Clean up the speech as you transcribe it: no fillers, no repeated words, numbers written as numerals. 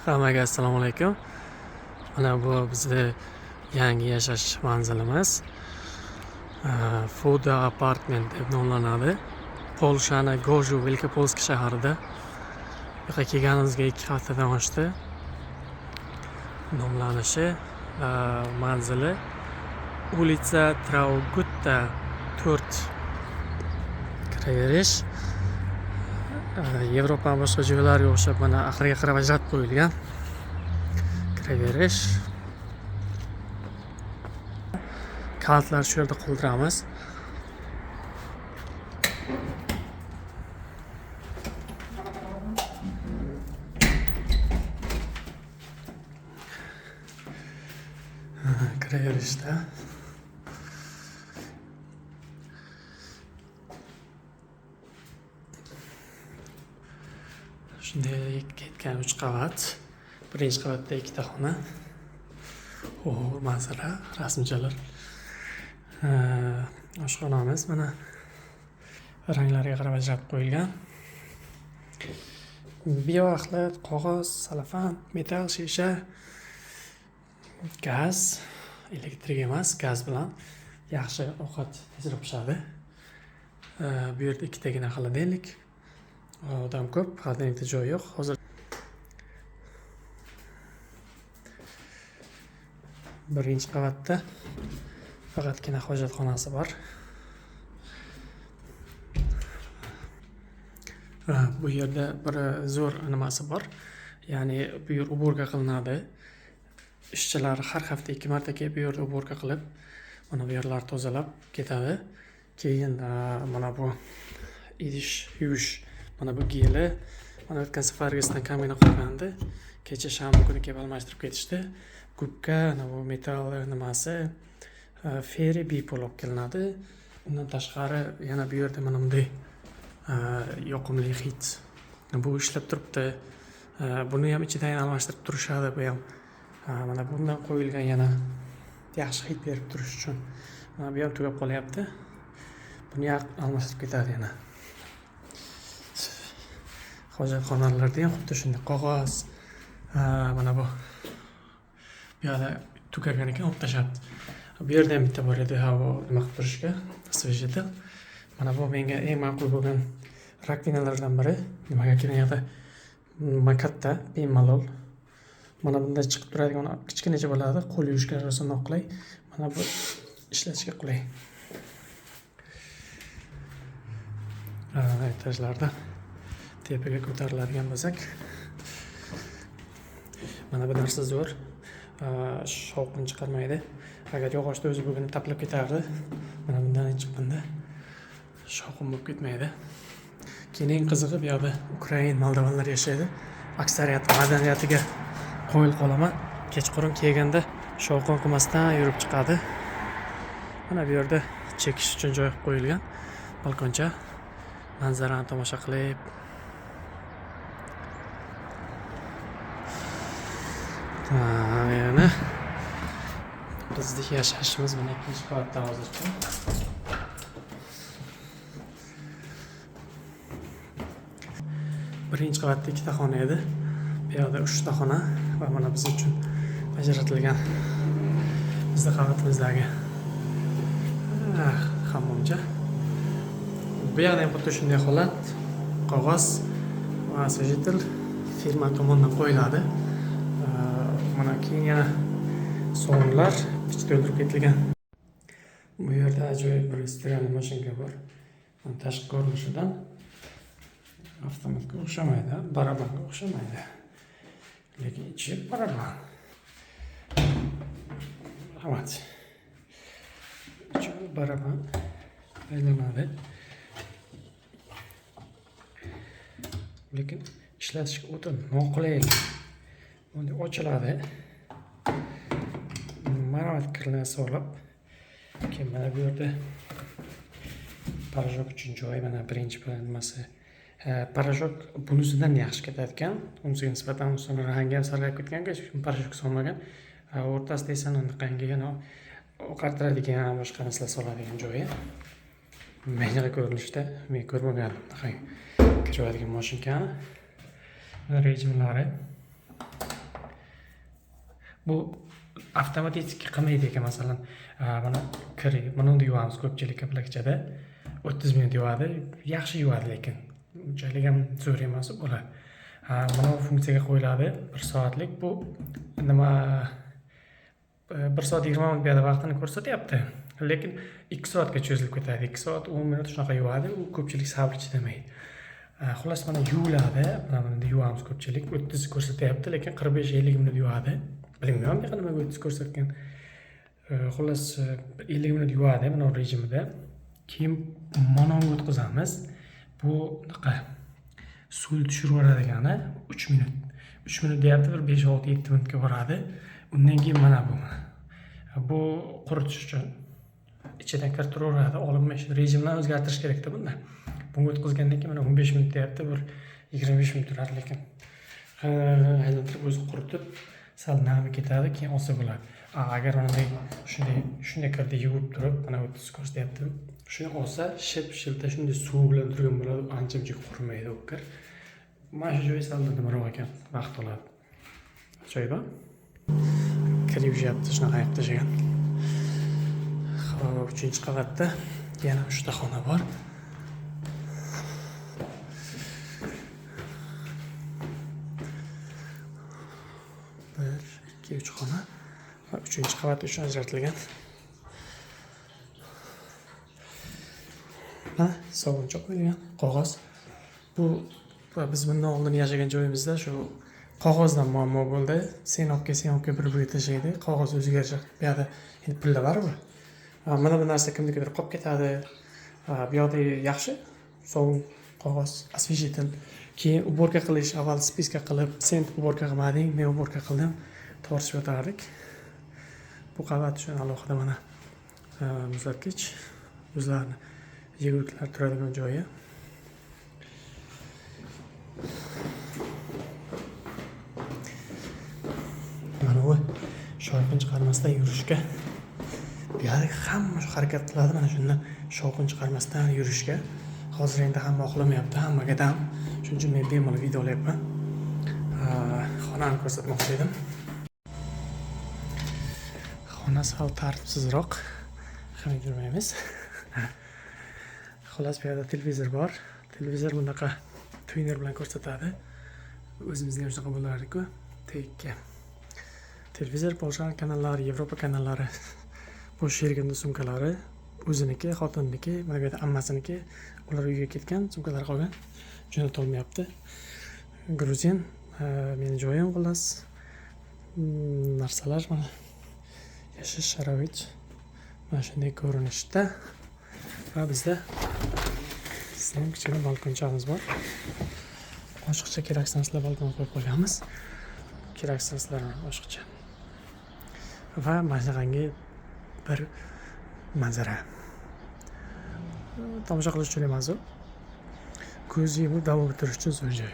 Hammaga assalomu alaykum. Mana bu bizning yangi yashash manzilimiz. Food Apartment deb nomlanadi. Polshaning Goju Wielkopolski shahrida. Bu yerga kelganimizga 2 haftadan oshdi. Nomlanishi manzili Ulitsa Traugutta 4. Kiraverish. Yevropaning boshqa joylariga o'xshab mana oxiriga qarab ajratib qo'yilgan. Kiraverish. Kalitlar shu yerda qoldiramiz. Kiraverishda shunday ketgan 3 qavat. Birinchi qavatda 2 ta xona. Manzara, rasmchalar. Oshxonamiz mana ranglariga qarab ajratib qo'yilgan. Bioaxlat, qog'oz, salafan, metal, shisha, gaz, elektrik emas, gaz bilan yaxshi ovqat tezroq pishadi. Bu yerda 2 tagina xolodilnik. Odam ko'p, xolodilnikda joy yo'q. Hozir birinchi qavatda faqatgina hojatxonasi bor. Bu yerda bir zo'r nimasi bor. Ya'ni bu yer uborka qilinadi. Ishchilar har hafta 2 marta kelib bu yerda uborka qilib, mana bu yerlarni tozalab ketadi. Keyin mana bu idish yuvish, mana bu geli, mana o'tgan safargisidan kamina qolgandi. Kecha shanba kuni kelib almashtirib ketishdi. Gubka, mana bu metal nimasi, feri bipol olib kelinadi. Undan tashqari yana bu yerda mana bunday yoqimli hid. Bu ishlab turibdi. Buni ham ichidan almashtirib turishadi bu ham. Mana bundan qo'yilgan yana yaxshi hid berib turish uchun. Mana bu ham tugab qolyapti. Buni almashtirib ketadi yana. Hojatxonalarda ham xuddi shunday qog'oz, mana bu yerda tugagan ekan, olib tashlabdi. Bu yerda ham bitta bor edi, bu nima qilib turishga, svejitel. Mana bu menga eng ma'qul bo'lgan rakvinalardan biri. Nimaga kelganda katta, bemalol. Mana bunday chiqib turadigan kichkinacha bo'ladi, qo'l yuvishga osonroq qulay. Mana bu ishlatishga qulay. Etajlarda tepaga ko'tariladigan bo'lsak, mana bu narsa zo'r. Shovqin chiqarmaydi. Agar yog'ochda o'zi bo'lganda taplab ketardi. Mana bundan chiqqanda shovqin bo'lib ketmaydi. Keyin eng qizig'i bu yerda Ukrain, Moldovanlar yashaydi. Aksariyat madaniyatiga qo'yil qolaman. Kechqurun kelganda shovqin qilmasdan yurib chiqadi. Mana bu yerda chekish uchun joy qilib qo'yilgan. Balkoncha manzarani tomosha qilib. Yana bizning yashashimiz mana 2-qavatda hozircha. Birinchi qavatda 2 ta xona edi. Bu yerda 3 ta xona va mana biz uchun ajratilgan bizning qavatimizdagi hammomcha. Bu yerda ham xuddi shunday holat. Qog'oz va svejitel firma tomonidan qo'yiladi. Mana keyin yana sovunlar ichida to'ldirib ketilgan. Bu yerda ajoyib bir restoran mashinka bor. Tashqi ko'rinishidan avtomatga o'xshamaydi, barabanga o'xshamaydi. Lekin ichi baraban. Rahmat. Ichi baraban aylanadi. Lekin ishlatishga o'ta noqulay. Bunday ochiladi. Maravat kirlarni solib, keyin mana bu yerda parajok uchun joy, mana birinchi nimasi. Parajok bunisidan yaxshi ketadigan, unisiga nisbatan rangi ham sarg'ayib ketgan, hech kim parajok solmagan. O'rtasida esa qanday yana oqartiradigan, boshqa narsalar soladigan joyi. Menga ko'rinishda men ko'rmagan kiradigan mashinkani rejimlari bu avtomatik qilmaydi ekan. Masalan, mana kir, buni yuvamiz ko'pchilik kaplakchada 30 minut yuvadi. Yaxshi yuvadi, lekin unchalik ham zo'r emas bo'ladi. Mana bu funksiyaga qo'yiladi 1 soatlik. Bu nima 1 soat 20 minut beradi vaqtini ko'rsatyapti. Lekin 2 soatga cho'zilib ketadi. 2 soat 10 minut shunaqa yuvadi. U ko'pchilik sabr chidamaydi. Xullas mana yuviladi. Mana yuvamiz ko'pchilik 30 ko'rsatyapti, lekin 45-50 minut yuvadi. Bilmayman nima 30 ko'rsatgan. Xullas 50 minut yuvadi mana bu rejimida. Keyin mononga o'tkazamiz. Bu naqa suv tushirib yuboradigani 3 minut. 3 minut deyapti, bir 5-6-7 minutga boradi. Undan keyin mana bu. Bu quritish uchun ichidan kirtiraveradi. Olinmash rejimni o'zgartirish kerak-da bunda. Bunga o'tkazgandan keyin mana 15 minut deyapti, bir 25 minut turadi, lekin aylantirib o'zi quritib sal nami ketadi, keyin olsa bo'ladi. Agar mana shunday kirda yuvib turib, mana 30 ko'rsatyapti. Shuni olsa, shilta shunday suv bilan turgan bo'ladi, ancha-muncha qurimaydi u kir. Mana shu joyi sal nimaroq ekan, vaqt oladi. Ajoyib. Kir yuvyapti, shunaqa qilib tashagan. Xo'p, 3-qavatda yana 3 ta xona bor. Bir, 2, 3 xona va 3-qavat uchun ajratilgan. Mana sovunchoq qo'yilgan, qog'oz. Bu biz bundan oldin yashagan joyimizda shu qog'ozdan muammo bo'ldi. Senobga bir-biriga tashlaydi. Qog'oz o'ziga yarasha bu yerda endi pilla bor-ku. Mana bu narsa kimnikidir qolib ketadi. Bu yoqda yaxshi sovun qog'oz, освежитель. Keyin уборка qilish, avval spiska qilib, sen уборка qilmading, men уборка qildim. Tortishib o'tardik. Bu qavat uchun alohida mana muzlatgich, o'zlarini yegurliklar turadigan joyi. Mana bu shovqin chiqarmasdan yurishga. Bu yerda hamma shu harakat qiladi, mana shundan shovqin chiqarmasdan yurishga. Hozir endi hamma xohlamayapti, hammaga dam. Shuning uchun men bemalol video olyapman. Xonani ko'rsatmoqchi edim. Xona sal tartibsizroq. Hamma yurmaymiz. Xullas bu yerda televizor bor. Televizor bunaqa tuner bilan ko'rsatadi. O'zimizda ham shunaqa bo'lardi-ku. Tekka. Televizor Polsha kanallari, Yevropa kanallari, bu sherigimning sumkalari, o'ziniki, xotinniki, mana bu yerda ammasiniki, ular uyga ketgan, sumkalar qolgan. Jo'nata olmayapti. Gruzin, meni joyim xullas. Narsalar mana yashash sharoit mana shunday ko'rinishda. Va bizda sizning kichkina balkonchamiz bor. Boshqacha keraksiz narsalar balkonga qo'yib qo'yganmiz. Keraksiz narsalar boshqacha. Va manzarangga bir manzara. Tomosha qilish uchun emas u. Ko'z yumib davom ettirish uchun zo'r joy.